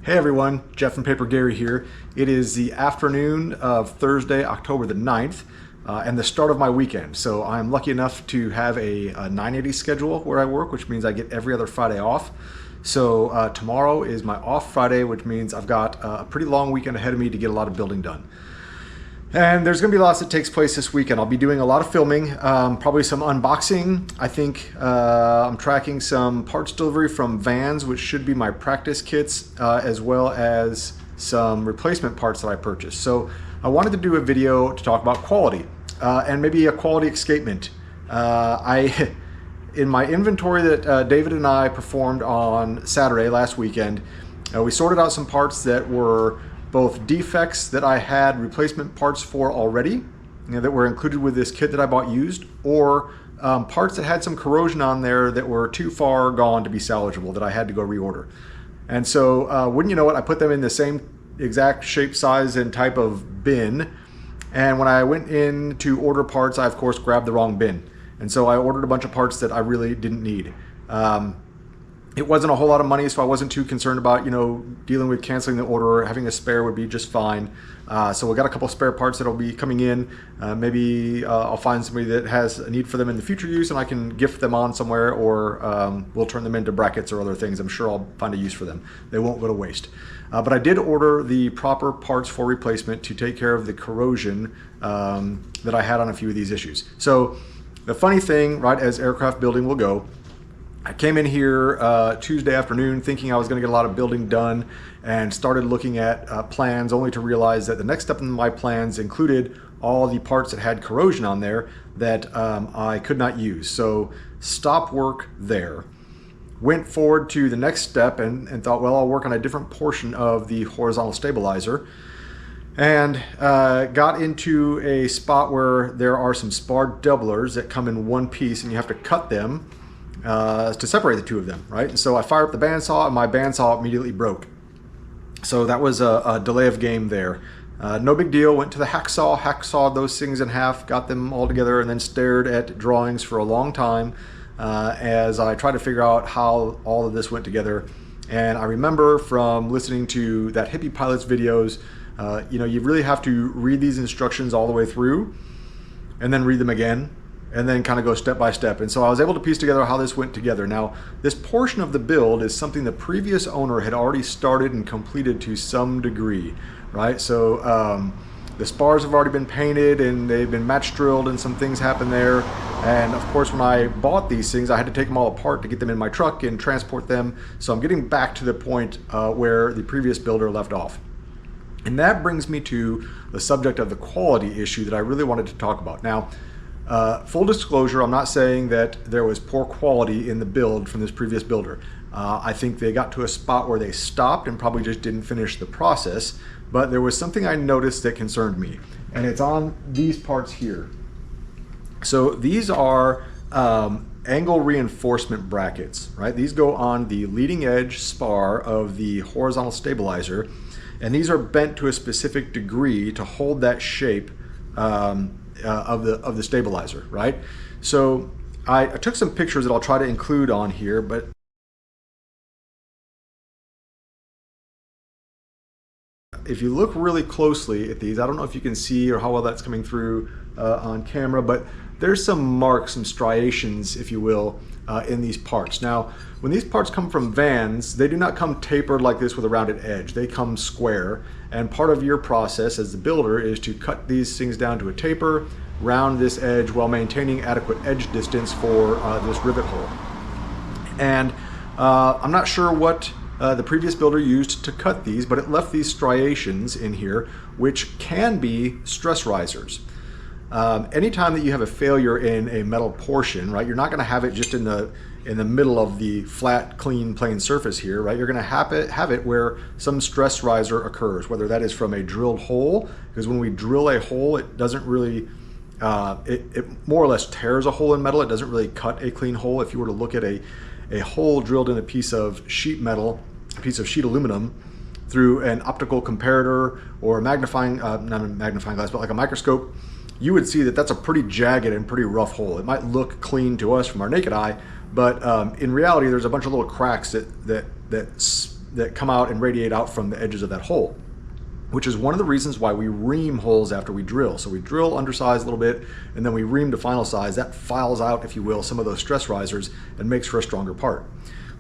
Hey everyone, Jeff from Paper Gary here. It is the afternoon of Thursday, October the 9th, and the start of my weekend. So I'm lucky enough to have a 980 schedule where I work, which means I get every other Friday off. So tomorrow is my off Friday, which means I've got a pretty long weekend ahead of me to get a lot of building done. And there's going to be lots that takes place this weekend. I'll be doing a lot of filming, probably some unboxing. I think I'm tracking some parts delivery from vans, which should be my practice kits, as well as some replacement parts that I purchased. So I wanted to do a video to talk about quality and maybe a quality escapement. In my inventory that David and I performed on Saturday last weekend, we sorted out some parts that were both defects that I had replacement parts for already, that were included with this kit that I bought used, or parts that had some corrosion on there that were too far gone to be salvageable that I had to go reorder. And so wouldn't you know it, I put them in the same exact shape, size, and type of bin. And when I went in to order parts, I of course grabbed the wrong bin. And so I ordered a bunch of parts that I really didn't need. It wasn't a whole lot of money, so I wasn't too concerned about, dealing with canceling the order. Having a spare would be just fine. So we got a couple spare parts that'll be coming in. Maybe I'll find somebody that has a need for them in the future use and I can gift them on somewhere, or we'll turn them into brackets or other things. I'm sure I'll find a use for them. They won't go to waste. But I did order the proper parts for replacement to take care of the corrosion that I had on a few of these issues. So the funny thing, right, as aircraft building will go, I came in here Tuesday afternoon thinking I was going to get a lot of building done, and started looking at plans, only to realize that the next step in my plans included all the parts that had corrosion on there that I could not use. So stopped work there. Went forward to the next step and thought, well, I'll work on a different portion of the horizontal stabilizer. And got into a spot where there are some spar doublers that come in one piece and you have to cut them to separate the two of them, right? And so I fired up the bandsaw and my bandsaw immediately broke. So that was a delay of game there. No big deal, went to the hacksawed those things in half, got them all together, and then stared at drawings for a long time as I tried to figure out how all of this went together. And I remember from listening to that Hippie Pilots videos, you really have to read these instructions all the way through and then read them again, and then kind of go step by step. And so I was able to piece together how this went together. Now, this portion of the build is something the previous owner had already started and completed to some degree, right? So the spars have already been painted and they've been match drilled, and some things happen there. And of course, when I bought these things, I had to take them all apart to get them in my truck and transport them. So I'm getting back to the point where the previous builder left off. And that brings me to the subject of the quality issue that I really wanted to talk about. Now, full disclosure, I'm not saying that there was poor quality in the build from this previous builder. I think they got to a spot where they stopped and probably just didn't finish the process, but there was something I noticed that concerned me, and it's on these parts here. So these are angle reinforcement brackets, right? These go on the leading edge spar of the horizontal stabilizer, and these are bent to a specific degree to hold that shape of the stabilizer, right? So I took some pictures that I'll try to include on here, but if you look really closely at these, I don't know if you can see or how well that's coming through on camera, but there's some marks, some striations, if you will, in these parts. Now, when these parts come from vans, they do not come tapered like this with a rounded edge. They come square, and part of your process as the builder is to cut these things down to a taper, round this edge while maintaining adequate edge distance for this rivet hole. And I'm not sure what the previous builder used to cut these, but it left these striations in here, which can be stress risers. Anytime that you have a failure in a metal portion, right, you're not going to have it just in the middle of the flat, clean, plain surface here, right? You're going to have it where some stress riser occurs, whether that is from a drilled hole, because when we drill a hole, it doesn't really, it more or less tears a hole in metal. It doesn't really cut a clean hole. If you were to look at a hole drilled in a piece of sheet metal, a piece of sheet aluminum, through an optical comparator or a magnifying, not a magnifying glass, but like a microscope, you would see that that's a pretty jagged and pretty rough hole. It might look clean to us from our naked eye, but in reality, there's a bunch of little cracks that that come out and radiate out from the edges of that hole, which is one of the reasons why we ream holes after we drill. So we drill undersize a little bit, and then we ream to final size. That files out, if you will, some of those stress risers and makes for a stronger part.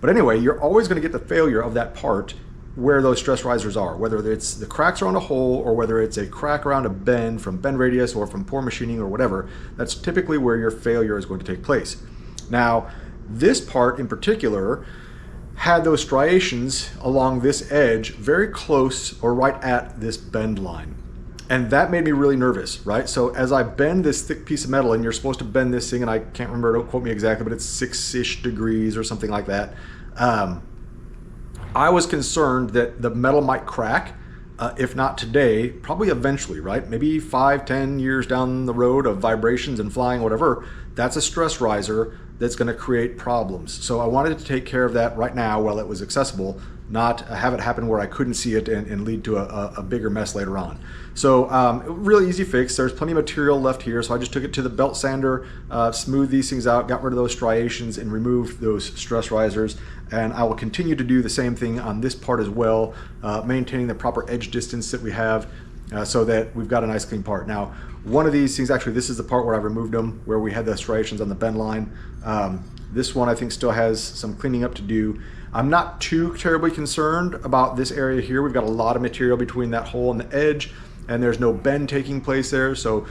But anyway, you're always going to get the failure of that part where those stress risers are, whether it's the cracks around a hole or whether it's a crack around a bend from bend radius or from poor machining or whatever. That's typically where your failure is going to take place. Now, this part in particular had those striations along this edge very close or right at this bend line. And that made me really nervous, right? So as I bend this thick piece of metal, and you're supposed to bend this thing, and I can't remember, don't quote me exactly, but it's 6-ish degrees or something like that. I was concerned that the metal might crack, if not today, probably eventually, right? Maybe 5, 10 years down the road of vibrations and flying, whatever. That's a stress riser that's going to create problems. So I wanted to take care of that right now while it was accessible, not have it happen where I couldn't see it and lead to a bigger mess later on. So really easy fix. There's plenty of material left here, so I just took it to the belt sander, smoothed these things out, got rid of those striations, and removed those stress risers. And I will continue to do the same thing on this part as well, maintaining the proper edge distance that we have so that we've got a nice clean part. Now, one of these things, actually this is the part where I removed them, where we had the striations on the bend line. This one I think still has some cleaning up to do. I'm not too terribly concerned about this area here. We've got a lot of material between that hole and the edge, and there's no bend taking place there. So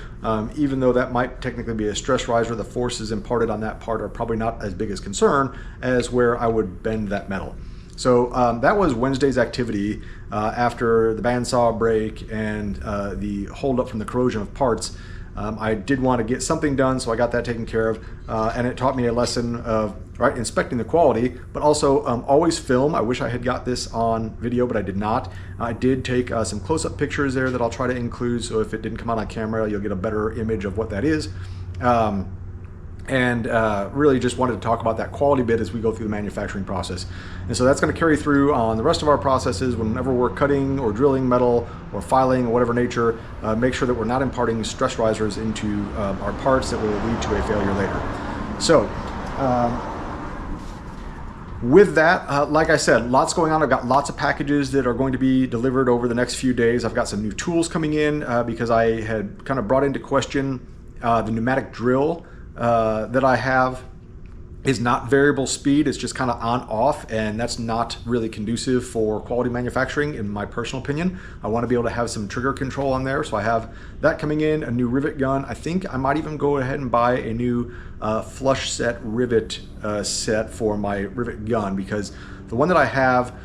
even though that might technically be a stress riser, the forces imparted on that part are probably not as big as concern as where I would bend that metal. So that was Wednesday's activity after the bandsaw break and the holdup from the corrosion of parts. I did want to get something done, so I got that taken care of, and it taught me a lesson of inspecting the quality, but also always film. I wish I had got this on video, but I did not. I did take some close-up pictures there that I'll try to include, so if it didn't come out on camera, you'll get a better image of what that is. And really just wanted to talk about that quality bit as we go through the manufacturing process. And so that's going to carry through on the rest of our processes whenever we're cutting or drilling metal or filing or whatever nature. Make sure that we're not imparting stress risers into our parts that will lead to a failure later. So with that, like I said, lots going on. I've got lots of packages that are going to be delivered over the next few days. I've got some new tools coming in because I had kind of brought into question the pneumatic drill that I have is not variable speed. It's just kind of on off, and that's not really conducive for quality manufacturing in my personal opinion. I want to be able to have some trigger control on there, so I have that coming in, a new rivet gun. I think I might even go ahead and buy a new flush set rivet set for my rivet gun, because the one that I have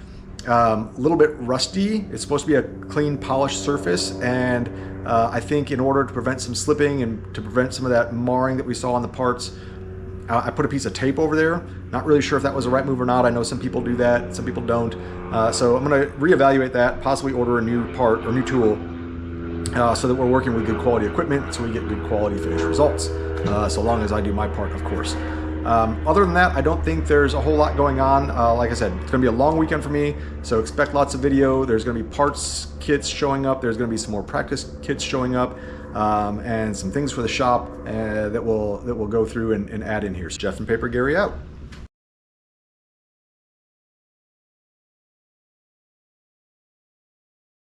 a little bit rusty. It's supposed to be a clean polished surface, and I think in order to prevent some slipping and to prevent some of that marring that we saw on the parts, I put a piece of tape over there. Not really sure if that was the right move or not. I know some people do that, some people don't. So I'm going to reevaluate that, possibly order a new part or new tool so that we're working with good quality equipment so we get good quality finished results, so long as I do my part, of course. Other than that, I don't think there's a whole lot going on. Like I said, it's going to be a long weekend for me, so expect lots of video. There's going to be parts kits showing up. There's going to be some more practice kits showing up, and some things for the shop that we'll go through and add in here. So Jeff and Paper Gary out.